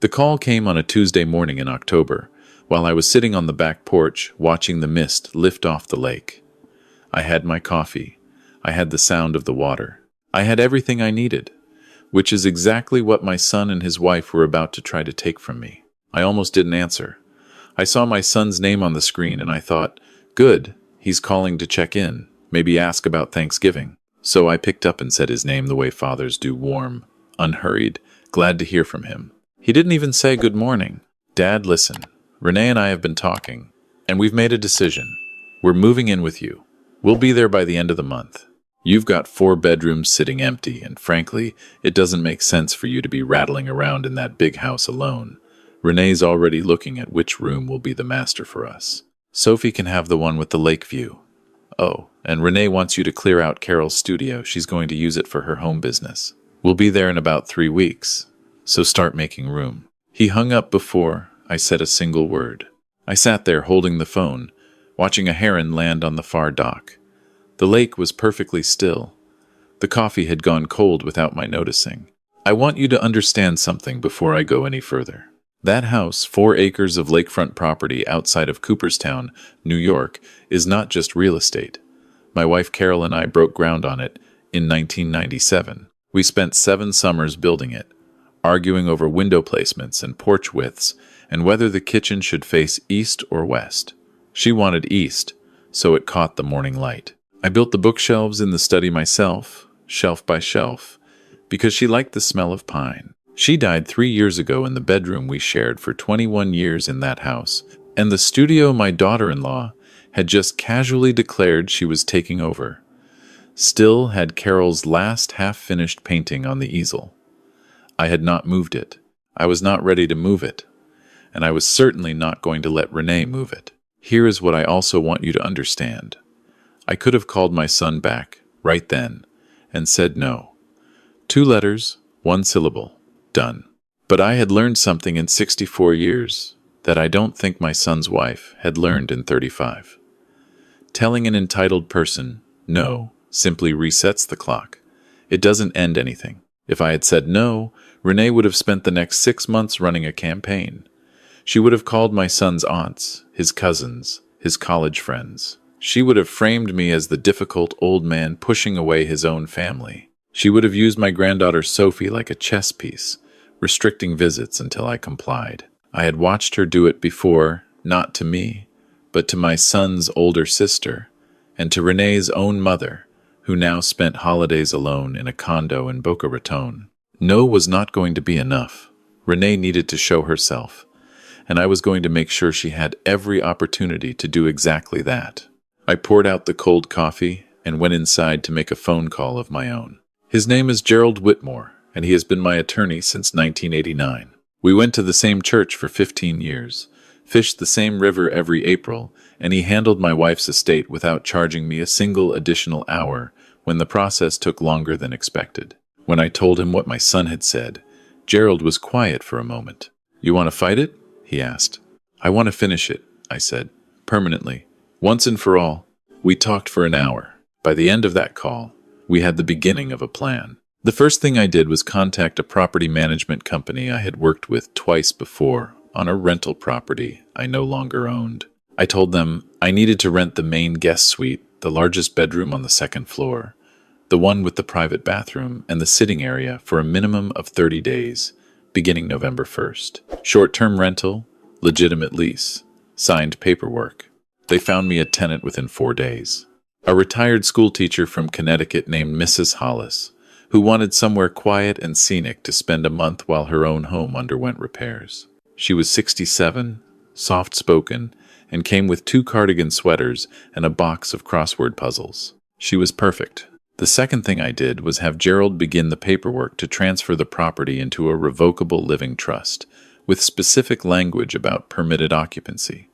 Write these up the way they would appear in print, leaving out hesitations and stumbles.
The call came on a Tuesday morning in October, while I was sitting on the back porch watching the mist lift off the lake. I had my coffee. I had the sound of the water. I had everything I needed, which is exactly what my son and his wife were about to try to take from me. I almost didn't answer. I saw my son's name on the screen and I thought, good, he's calling to check in, maybe ask about Thanksgiving. So I picked up and said his name the way fathers do, warm, unhurried, glad to hear from him. He didn't even say good morning. Dad, listen, Renee and I have been talking, and we've made a decision. We're moving in with you. We'll be there by the end of the month. You've got 4 bedrooms sitting empty, and frankly, it doesn't make sense for you to be rattling around in that big house alone. Renee's already looking at which room will be the master for us. Sophie can have the one with the lake view. Oh, and Renee wants you to clear out Carol's studio. She's going to use it for her home business. We'll be there in about 3 weeks, so start making room. He hung up before I said a single word. I sat there holding the phone, watching a heron land on the far dock. The lake was perfectly still. The coffee had gone cold without my noticing. I want you to understand something before I go any further. That house, 4 acres of lakefront property outside of Cooperstown, New York, is not just real estate. My wife Carol and I broke ground on it in 1997. We spent 7 summers building it, arguing over window placements and porch widths and whether the kitchen should face east or west. She wanted east, so it caught the morning light. I built the bookshelves in the study myself, shelf by shelf, because she liked the smell of pine. She died 3 years ago in the bedroom we shared for 21 years in that house, and the studio my daughter-in-law had just casually declared she was taking over still had Carol's last half-finished painting on the easel. I had not moved it. I was not ready to move it, and I was certainly not going to let Renee move it. Here is what I also want you to understand. I could have called my son back, right then, and said no. 2 letters, 1 syllable, done. But I had learned something in 64 years that I don't think my son's wife had learned in 35. Telling an entitled person no simply resets the clock. It doesn't end anything. If I had said no, Renee would have spent the next 6 months running a campaign. She would have called my son's aunts, his cousins, his college friends. She would have framed me as the difficult old man pushing away his own family. She would have used my granddaughter Sophie like a chess piece, restricting visits until I complied. I had watched her do it before, not to me, but to my son's older sister, and to Renee's own mother, who now spent holidays alone in a condo in Boca Raton. No was not going to be enough. Renee needed to show herself, and I was going to make sure she had every opportunity to do exactly that. I poured out the cold coffee and went inside to make a phone call of my own. His name is Gerald Whitmore, and he has been my attorney since 1989. We went to the same church for 15 years, fished the same river every April, and he handled my wife's estate without charging me a single additional hour when the process took longer than expected. When I told him what my son had said, Gerald was quiet for a moment. "You want to fight it?" he asked. "I want to finish it," I said, permanently. Once and for all. We talked for an hour. By the end of that call, we had the beginning of a plan. The first thing I did was contact a property management company I had worked with twice before on a rental property I no longer owned. I told them I needed to rent the main guest suite, the largest bedroom on the 2nd floor, the one with the private bathroom and the sitting area for a minimum of 30 days, beginning November 1st. Short-term rental, legitimate lease, signed paperwork. They found me a tenant within 4 days. A retired schoolteacher from Connecticut named Mrs. Hollis, who wanted somewhere quiet and scenic to spend a month while her own home underwent repairs. She was 67, soft-spoken, and came with 2 cardigan sweaters and a box of crossword puzzles. She was perfect. The second thing I did was have Gerald begin the paperwork to transfer the property into a revocable living trust, with specific language about permitted occupancy.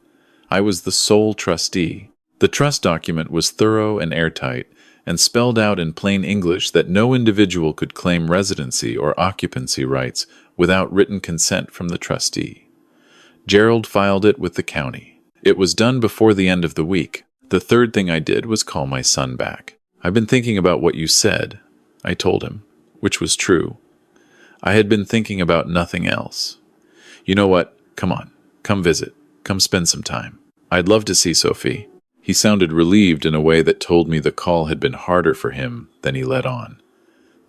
I was the sole trustee. The trust document was thorough and airtight, and spelled out in plain English that no individual could claim residency or occupancy rights without written consent from the trustee. Gerald filed it with the county. It was done before the end of the week. The third thing I did was call my son back. "I've been thinking about what you said," I told him, which was true. I had been thinking about nothing else. You know what? Come on. Come visit. Come spend some time. I'd love to see Sophie. He sounded relieved in a way that told me the call had been harder for him than he let on.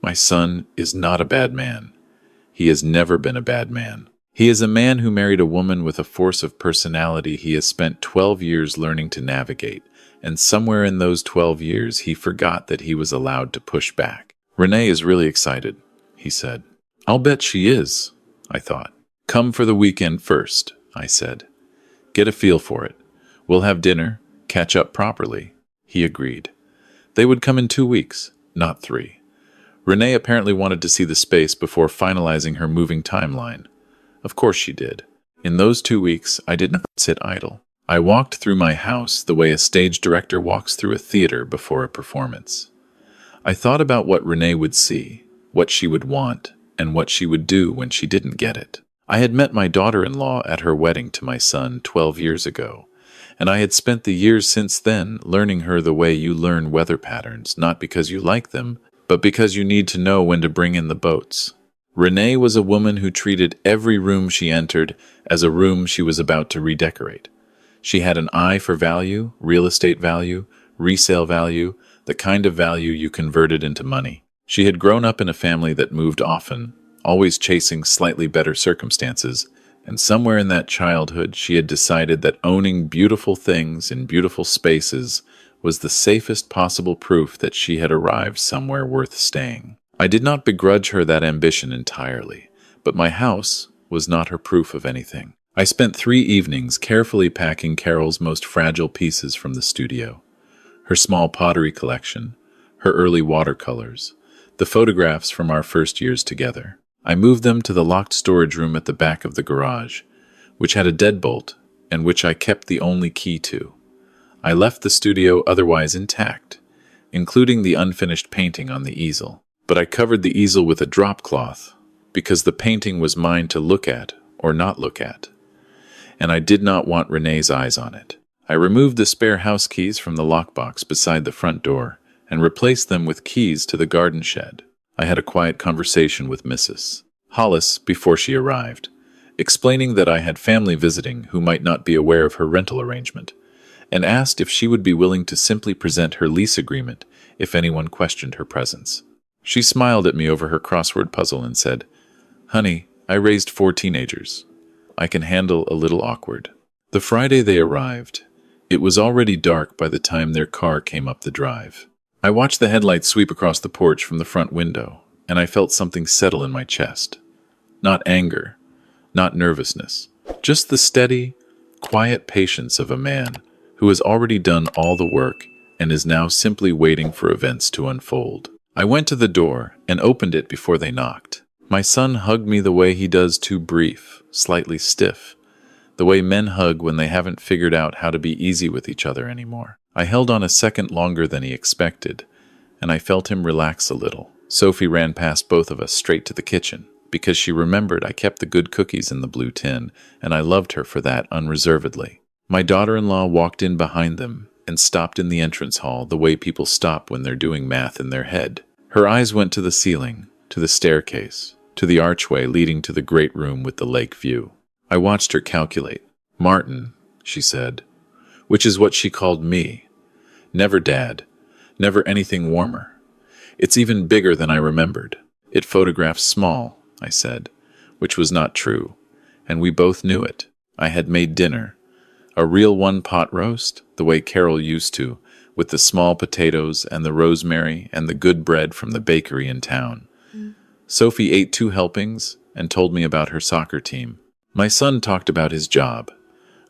My son is not a bad man. He has never been a bad man. He is a man who married a woman with a force of personality he has spent 12 years learning to navigate, and somewhere in those 12 years he forgot that he was allowed to push back. Renee is really excited, he said. I'll bet she is, I thought. Come for the weekend first, I said. Get a feel for it. We'll have dinner, catch up properly. He agreed. They would come in 2 weeks, not 3. Renee apparently wanted to see the space before finalizing her moving timeline. Of course she did. In those 2 weeks, I did not sit idle. I walked through my house the way a stage director walks through a theater before a performance. I thought about what Renee would see, what she would want, and what she would do when she didn't get it. I had met my daughter-in-law at her wedding to my son 12 years ago, and I had spent the years since then learning her the way you learn weather patterns, not because you like them, but because you need to know when to bring in the boats. Renee was a woman who treated every room she entered as a room she was about to redecorate. She had an eye for value, real estate value, resale value, the kind of value you converted into money. She had grown up in a family that moved often, always chasing slightly better circumstances, and somewhere in that childhood she had decided that owning beautiful things in beautiful spaces was the safest possible proof that she had arrived somewhere worth staying. I did not begrudge her that ambition entirely, but my house was not her proof of anything. I spent 3 evenings carefully packing Carol's most fragile pieces from the studio. Her small pottery collection, her early watercolors, the photographs from our first years together. I moved them to the locked storage room at the back of the garage, which had a deadbolt and which I kept the only key to. I left the studio otherwise intact, including the unfinished painting on the easel. But I covered the easel with a drop cloth because the painting was mine to look at or not look at, and I did not want Renee's eyes on it. I removed the spare house keys from the lockbox beside the front door and replaced them with keys to the garden shed. I had a quiet conversation with Mrs. Hollis before she arrived, explaining that I had family visiting who might not be aware of her rental arrangement, and asked if she would be willing to simply present her lease agreement if anyone questioned her presence. She smiled at me over her crossword puzzle and said, "Honey, I raised 4 teenagers. I can handle a little awkward." The Friday they arrived, it was already dark by the time their car came up the drive. I watched the headlights sweep across the porch from the front window, and I felt something settle in my chest. Not anger, not nervousness, just the steady, quiet patience of a man who has already done all the work and is now simply waiting for events to unfold. I went to the door and opened it before they knocked. My son hugged me the way he does, too brief, slightly stiff, the way men hug when they haven't figured out how to be easy with each other anymore. I held on a second longer than he expected, and I felt him relax a little. Sophie ran past both of us straight to the kitchen, because she remembered I kept the good cookies in the blue tin, and I loved her for that unreservedly. My daughter-in-law walked in behind them and stopped in the entrance hall the way people stop when they're doing math in their head. Her eyes went to the ceiling, to the staircase, to the archway leading to the great room with the lake view. I watched her calculate. "Martin," she said, which is what she called me. Never Dad, never anything warmer. It's even bigger than I remembered. It photographs small, I said, which was not true, and we both knew it. I had made dinner, a real one-pot roast, the way Carol used to, with the small potatoes and the rosemary and the good bread from the bakery in town. Sophie ate 2 helpings and told me about her soccer team. My son talked about his job,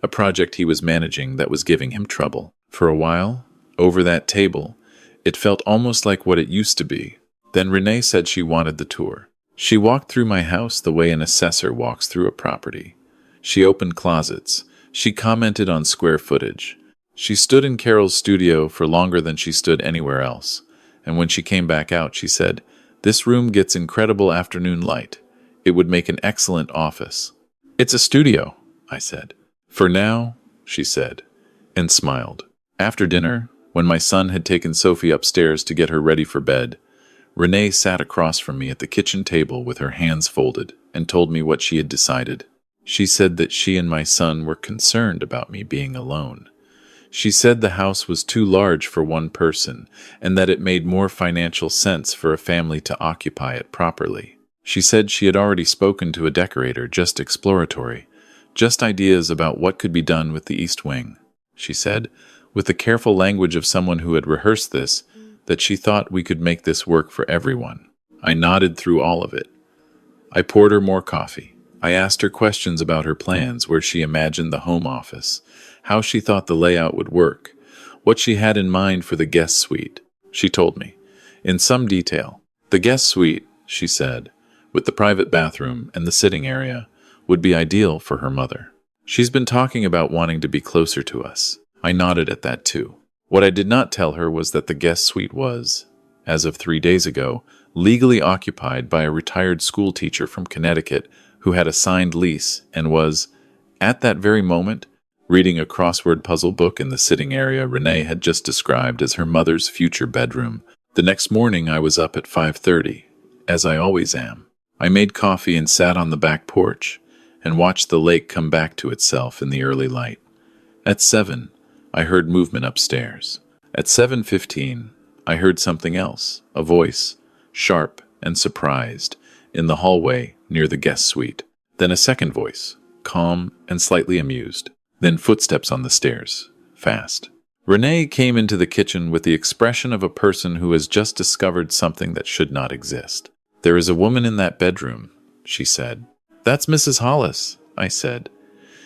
a project he was managing that was giving him trouble. For a while, over that table, it felt almost like what it used to be. Then Renee said she wanted the tour. She walked through my house the way an assessor walks through a property. She opened closets. She commented on square footage. She stood in Carol's studio for longer than she stood anywhere else, and when she came back out, she said, "This room gets incredible afternoon light. It would make an excellent office." "It's a studio," I said. "For now," she said, and smiled. After dinner, when my son had taken Sophie upstairs to get her ready for bed, Renee sat across from me at the kitchen table with her hands folded and told me what she had decided. She said that she and my son were concerned about me being alone. She said the house was too large for one person and that it made more financial sense for a family to occupy it properly. She said she had already spoken to a decorator, just exploratory, just ideas about what could be done with the East Wing. She said, with the careful language of someone who had rehearsed this, that she thought we could make this work for everyone. I nodded through all of it. I poured her more coffee. I asked her questions about her plans, where she imagined the home office, how she thought the layout would work, what she had in mind for the guest suite. She told me, in some detail. The guest suite, she said, with the private bathroom and the sitting area, would be ideal for her mother. She's been talking about wanting to be closer to us. I nodded at that too. What I did not tell her was that the guest suite was, as of 3 days ago, legally occupied by a retired school teacher from Connecticut who had a signed lease and was, at that very moment, reading a crossword puzzle book in the sitting area Renee had just described as her mother's future bedroom. The next morning I was up at 5:30, as I always am. I made coffee and sat on the back porch and watched the lake come back to itself in the early light. At 7, I heard movement upstairs. At 7:15, I heard something else, a voice, sharp and surprised, in the hallway near the guest suite. Then a second voice, calm and slightly amused. Then footsteps on the stairs, fast. Renee came into the kitchen with the expression of a person who has just discovered something that should not exist. "There is a woman in that bedroom," she said. "That's Mrs. Hollis," I said.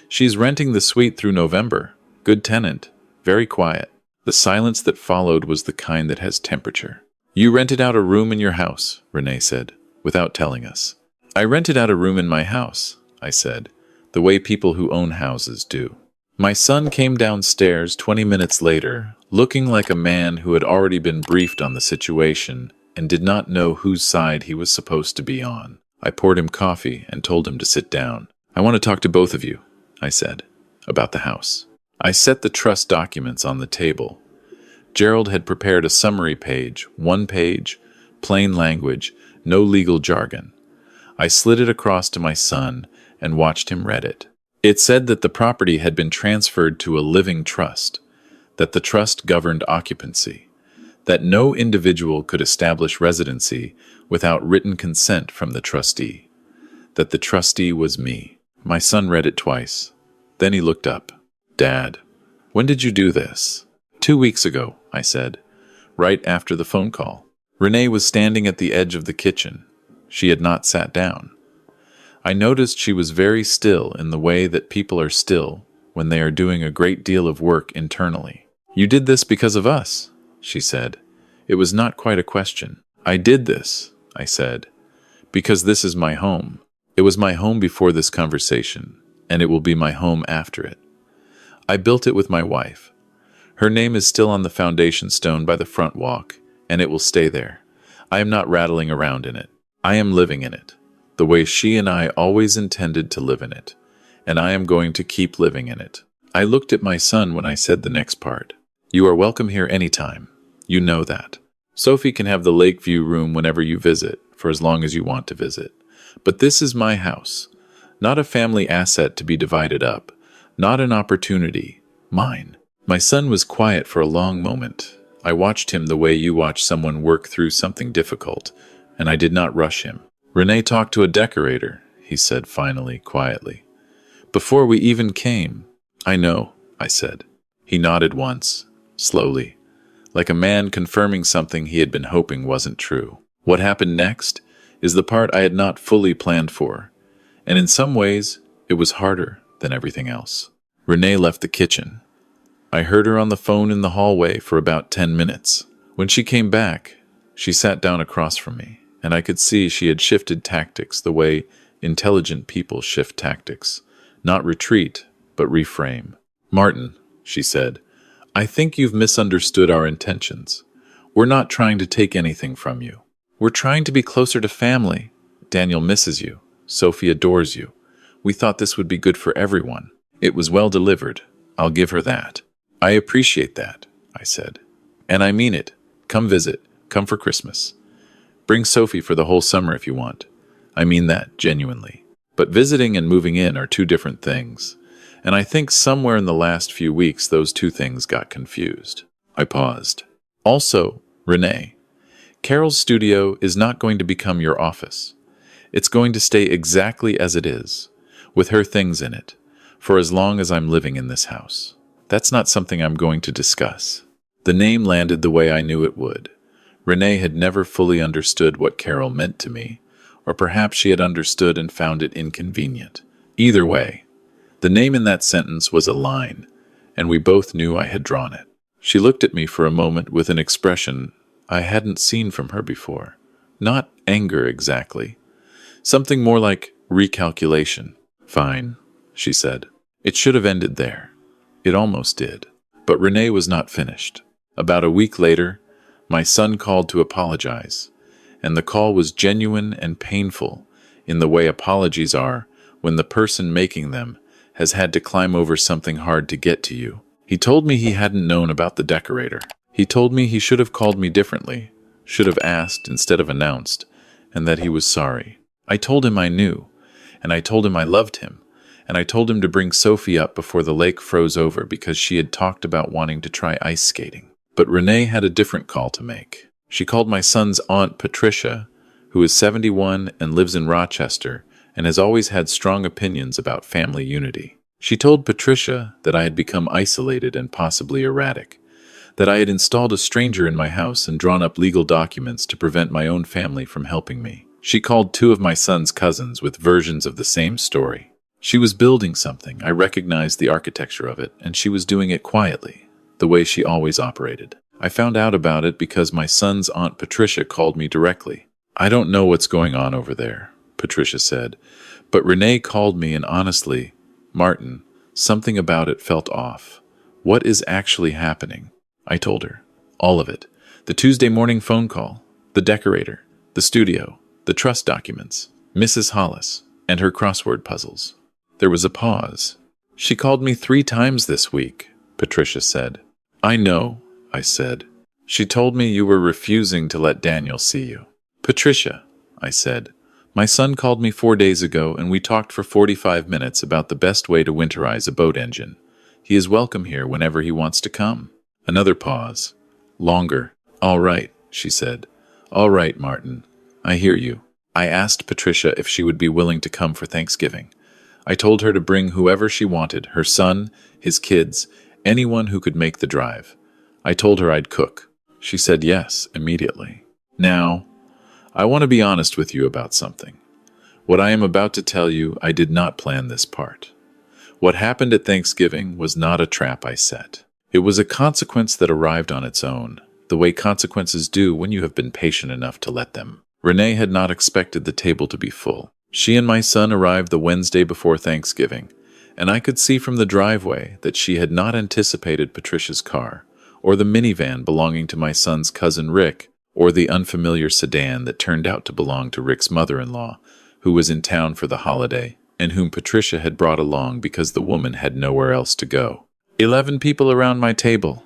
"She's renting the suite through November. Good tenant. Very quiet." The silence that followed was the kind that has temperature. "You rented out a room in your house," Renee said, without telling us. "I rented out a room in my house," I said, the way people who own houses do. My son came downstairs 20 minutes later, looking like a man who had already been briefed on the situation and did not know whose side he was supposed to be on. I poured him coffee and told him to sit down. "I want to talk to both of you," I said, "about the house." I set the trust documents on the table. Gerald had prepared a summary page, 1 page, plain language, no legal jargon. I slid it across to my son and watched him read it. It said that the property had been transferred to a living trust, that the trust governed occupancy, that no individual could establish residency without written consent from the trustee, that the trustee was me. My son read it twice. Then he looked up. "Dad, when did you do this?" 2 weeks ago, I said, right after the phone call. Renee was standing at the edge of the kitchen. She had not sat down. I noticed she was very still in the way that people are still when they are doing a great deal of work internally. "You did this because of us," she said. It was not quite a question. "I did this," I said, "because this is my home. It was my home before this conversation, and it will be my home after it. I built it with my wife. Her name is still on the foundation stone by the front walk, and it will stay there. I am not rattling around in it. I am living in it, the way she and I always intended to live in it, and I am going to keep living in it." I looked at my son when I said the next part. "You are welcome here anytime. You know that. Sophie can have the Lakeview room whenever you visit, for as long as you want to visit. But this is my house, not a family asset to be divided up, not an opportunity, mine." My son was quiet for a long moment. I watched him the way you watch someone work through something difficult, and I did not rush him. "Renee talked to a decorator," he said finally, quietly. "Before we even came." "I know," I said. He nodded once, slowly, like a man confirming something he had been hoping wasn't true. What happened next is the part I had not fully planned for, and in some ways it was harder than everything else. Renee left the kitchen. I heard her on the phone in the hallway for about 10 minutes. When she came back, she sat down across from me, and I could see she had shifted tactics the way intelligent people shift tactics. Not retreat, but reframe. "Martin," she said, "I think you've misunderstood our intentions. We're not trying to take anything from you. We're trying to be closer to family. Daniel misses you. Sophie adores you. We thought this would be good for everyone." It was well delivered. I'll give her that. "I appreciate that," I said. "And I mean it. Come visit. Come for Christmas. Bring Sophie for the whole summer if you want. I mean that, genuinely." But visiting and moving in are two different things, and I think somewhere in the last few weeks those two things got confused. I paused. Also, Renee, Carol's studio is not going to become your office. It's going to stay exactly as it is, with her things in it, for as long as I'm living in this house. That's not something I'm going to discuss. The name landed the way I knew it would. Renee had never fully understood what Carol meant to me, or perhaps she had understood and found it inconvenient. Either way, the name in that sentence was a line, and we both knew I had drawn it. She looked at me for a moment with an expression I hadn't seen from her before. Not anger exactly. Something more like recalculation. Fine, she said. It should have ended there. It almost did. But Renee was not finished. About a week later, my son called to apologize, and the call was genuine and painful in the way apologies are when the person making them has had to climb over something hard to get to you. He told me he hadn't known about the decorator. He told me he should have called me differently, should have asked instead of announced, and that he was sorry. I told him I knew, and I told him I loved him, and I told him to bring Sophie up before the lake froze over because she had talked about wanting to try ice skating. But Renee had a different call to make. She called my son's aunt Patricia, who is 71 and lives in Rochester, and has always had strong opinions about family unity. She told Patricia that I had become isolated and possibly erratic, that I had installed a stranger in my house and drawn up legal documents to prevent my own family from helping me. She called two of my son's cousins with versions of the same story. She was building something. I recognized the architecture of it, and she was doing it quietly, the way she always operated. I found out about it because my son's Aunt Patricia called me directly. I don't know what's going on over there, Patricia said, but Renee called me and honestly, Martin, something about it felt off. What is actually happening? I told her. All of it. The Tuesday morning phone call, the decorator, the studio, the trust documents, Mrs. Hollis, and her crossword puzzles. There was a pause. She called me 3 times this week, Patricia said. I know, I said. She told me you were refusing to let Daniel see you. Patricia, I said. My son called me 4 days ago and we talked for 45 minutes about the best way to winterize a boat engine. He is welcome here whenever he wants to come. Another pause. Longer. All right, she said. All right, Martin. I hear you. I asked Patricia if she would be willing to come for Thanksgiving. I told her to bring whoever she wanted, her son, his kids, anyone who could make the drive. I told her I'd cook. She said yes, immediately. Now, I want to be honest with you about something. What I am about to tell you, I did not plan this part. What happened at Thanksgiving was not a trap I set. It was a consequence that arrived on its own, the way consequences do when you have been patient enough to let them. Renee had not expected the table to be full. She and my son arrived the Wednesday before Thanksgiving, and I could see from the driveway that she had not anticipated Patricia's car, or the minivan belonging to my son's cousin Rick, or the unfamiliar sedan that turned out to belong to Rick's mother-in-law, who was in town for the holiday, and whom Patricia had brought along because the woman had nowhere else to go. 11 people around my table.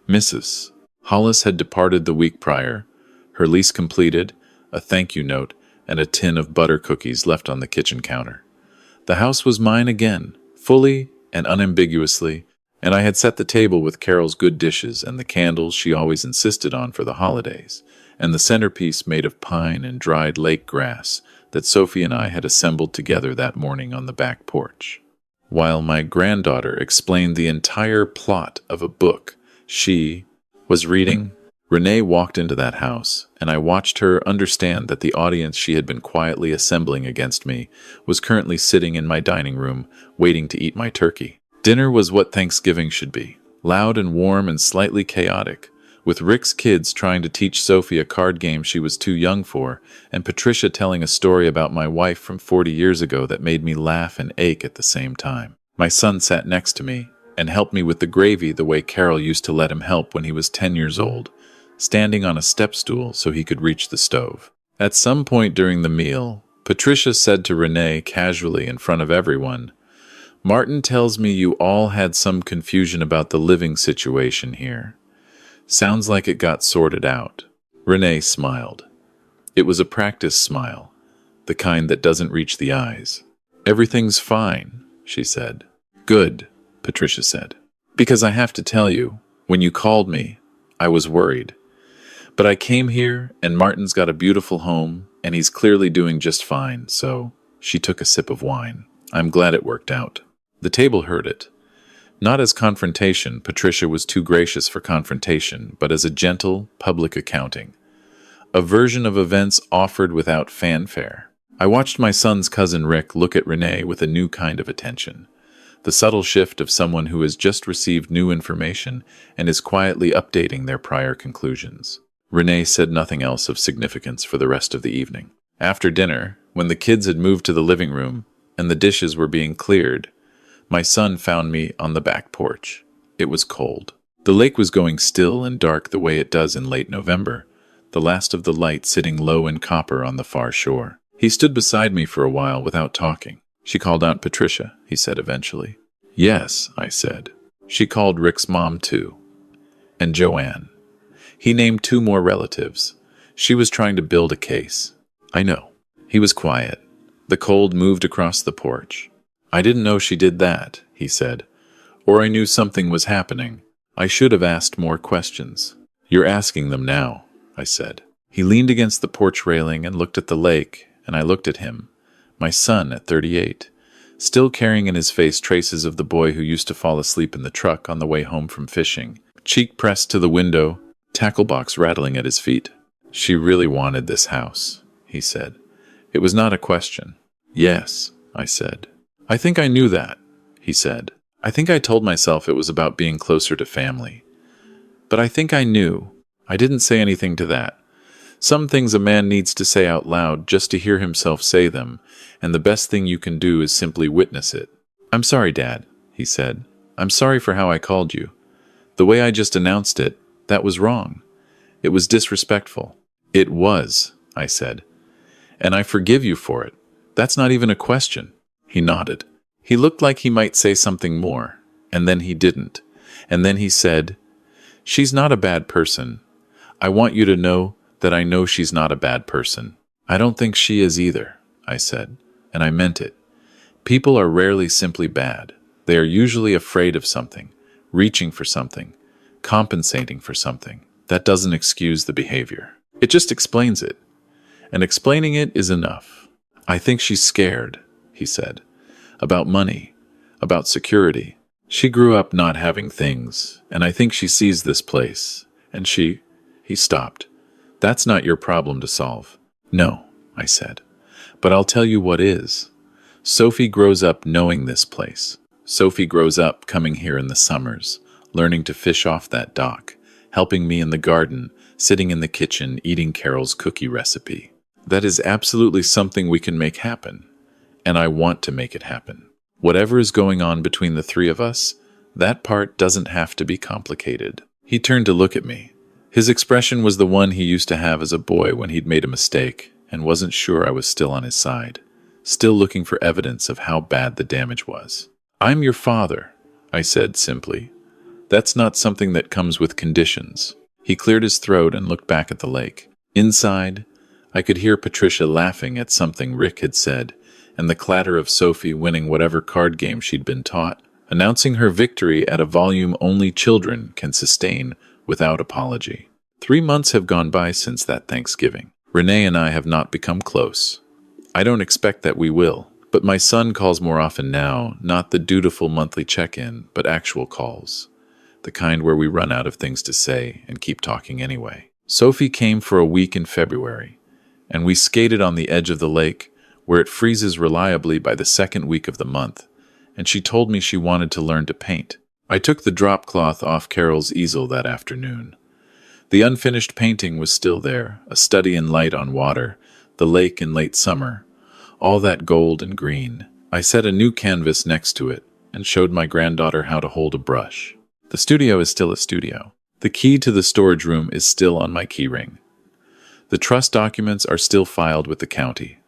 Mrs. Hollis had departed the week prior, her lease completed, a thank you note, and a tin of butter cookies left on the kitchen counter. The house was mine again, fully and unambiguously, and I had set the table with Carol's good dishes and the candles she always insisted on for the holidays, and the centerpiece made of pine and dried lake grass that Sophie and I had assembled together that morning on the back porch. While my granddaughter explained the entire plot of a book she was reading, Renee walked into that house, and I watched her understand that the audience she had been quietly assembling against me was currently sitting in my dining room, waiting to eat my turkey. Dinner was what Thanksgiving should be, loud and warm and slightly chaotic, with Rick's kids trying to teach Sophie a card game she was too young for, and Patricia telling a story about my wife from 40 years ago that made me laugh and ache at the same time. My son sat next to me and helped me with the gravy the way Carol used to let him help when he was 10 years old, standing on a step stool so he could reach the stove. At some point during the meal, Patricia said to Renee casually in front of everyone, "Martin tells me you all had some confusion about the living situation here. Sounds like it got sorted out." Renee smiled. It was a practiced smile, the kind that doesn't reach the eyes. Everything's fine, she said. Good, Patricia said. Because I have to tell you, when you called me, I was worried. But I came here, and Martin's got a beautiful home, and he's clearly doing just fine, so she took a sip of wine. I'm glad it worked out. The table heard it. Not as confrontation, Patricia was too gracious for confrontation, but as a gentle, public accounting. A version of events offered without fanfare. I watched my son's cousin Rick look at Renee with a new kind of attention. The subtle shift of someone who has just received new information and is quietly updating their prior conclusions. Renee said nothing else of significance for the rest of the evening. After dinner, when the kids had moved to the living room and the dishes were being cleared, my son found me on the back porch. It was cold. The lake was going still and dark the way it does in late November, the last of the light sitting low in copper on the far shore. He stood beside me for a while without talking. She called out Patricia, he said eventually. Yes, I said. She called Rick's mom too. And Joanne. He named 2 more relatives. She was trying to build a case. I know. He was quiet. The cold moved across the porch. I didn't know she did that, he said. Or I knew something was happening. I should have asked more questions. You're asking them now, I said. He leaned against the porch railing and looked at the lake, and I looked at him. My son at 38, still carrying in his face traces of the boy who used to fall asleep in the truck on the way home from fishing, cheek pressed to the window, tackle box rattling at his feet. She really wanted this house, he said. It was not a question. Yes, I said. I think I knew that, he said. I think I told myself it was about being closer to family. But I think I knew. I didn't say anything to that. Some things a man needs to say out loud just to hear himself say them, and the best thing you can do is simply witness it. I'm sorry, Dad, he said. I'm sorry for how I called you. The way I just announced it, that was wrong. It was disrespectful. It was, I said. And I forgive you for it. That's not even a question. He nodded. He looked like he might say something more, and then he didn't. And then he said, She's not a bad person. I want you to know that I know she's not a bad person. I don't think she is either, I said, and I meant it. People are rarely simply bad. They are usually afraid of something, reaching for something, compensating for something. That doesn't excuse the behavior. It just explains it. And explaining it is enough. I think she's scared, he said, about money, about security. She grew up not having things, and I think she sees this place, and he stopped. That's not your problem to solve. No, I said. But I'll tell you what is. Sophie grows up knowing this place. Sophie grows up coming here in the summers, learning to fish off that dock, helping me in the garden, sitting in the kitchen, eating Carol's cookie recipe. That is absolutely something we can make happen. And I want to make it happen. Whatever is going on between the 3 of us, that part doesn't have to be complicated. He turned to look at me. His expression was the one he used to have as a boy when he'd made a mistake and wasn't sure I was still on his side, still looking for evidence of how bad the damage was. I'm your father, I said simply. That's not something that comes with conditions. He cleared his throat and looked back at the lake. Inside, I could hear Patricia laughing at something Rick had said, and the clatter of Sophie winning whatever card game she'd been taught, announcing her victory at a volume only children can sustain without apology. 3 months have gone by since that Thanksgiving. Renee and I have not become close. I don't expect that we will, but my son calls more often now, not the dutiful monthly check-in, but actual calls. The kind where we run out of things to say and keep talking anyway. Sophie came for a week in February, and we skated on the edge of the lake, where it freezes reliably by the 2nd week of the month, and she told me she wanted to learn to paint. I took the drop cloth off Carol's easel that afternoon. The unfinished painting was still there, a study in light on water, the lake in late summer, all that gold and green. I set a new canvas next to it and showed my granddaughter how to hold a brush. The studio is still a studio. The key to the storage room is still on my key ring. The trust documents are still filed with the county.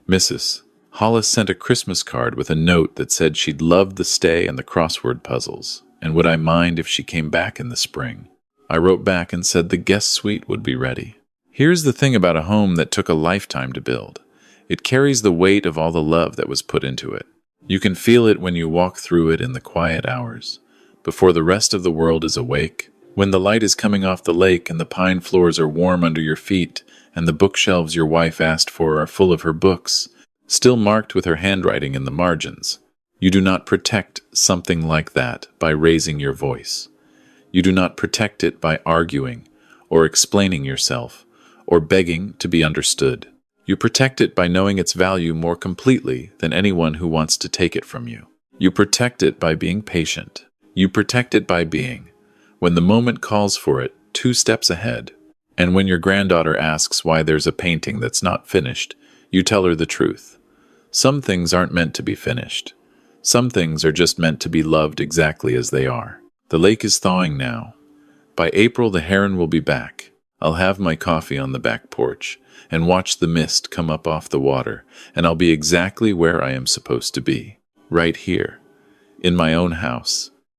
Mrs. Hollis sent a Christmas card with a note that said she'd loved the stay and the crossword puzzles, and would I mind if she came back in the spring. I wrote back and said the guest suite would be ready. Here's the thing about a home that took a lifetime to build. It carries the weight of all the love that was put into it. You can feel it when you walk through it in the quiet hours, before the rest of the world is awake, when the light is coming off the lake and the pine floors are warm under your feet, and the bookshelves your wife asked for are full of her books, still marked with her handwriting in the margins. You do not protect something like that by raising your voice. You do not protect it by arguing, or explaining yourself, or begging to be understood. You protect it by knowing its value more completely than anyone who wants to take it from you. You protect it by being patient. You protect it by being, when the moment calls for it, 2 steps ahead. And when your granddaughter asks why there's a painting that's not finished, you tell her the truth. Some things aren't meant to be finished. Some things are just meant to be loved exactly as they are. The lake is thawing now. By April, the heron will be back. I'll have my coffee on the back porch and watch the mist come up off the water, and I'll be exactly where I am supposed to be. Right here, in my own house,